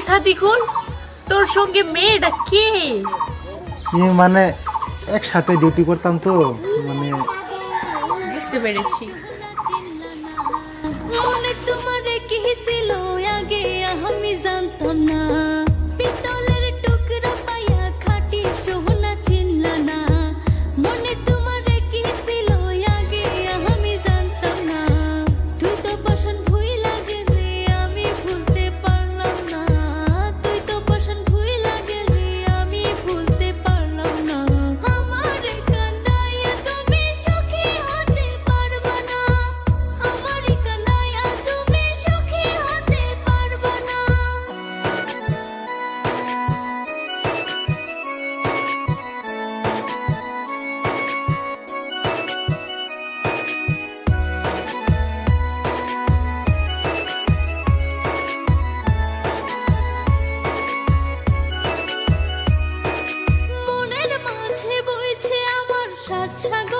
সাদিকুল, তোর সঙ্গে মেয়েটা কে? মানে একসাথে ডিউটি করতাম তো, মানে বুঝতে পেরেছি। মনে তোমার কি ছিল আগে আমি জানতাম না, পিতলের টুকরা পাইয়া খাটি সোনা চিনলা না। মনে তোমার কি ছিল আগে আমি জানতাম না, তুই তো পছন্দ ভুইলা গেলি আমি ভুলতে পারলাম না, তুই তো পছন্দ ভুইলা গেলি আমি ভুলতে পারলাম না। আমার কান্দাইয়া তুমি সুখী হতে পারবা না, আমার কান্দাইয়া তুমি সুখী হতে পারবা না। মনের মাঝে বইছে আমার সাত সাগর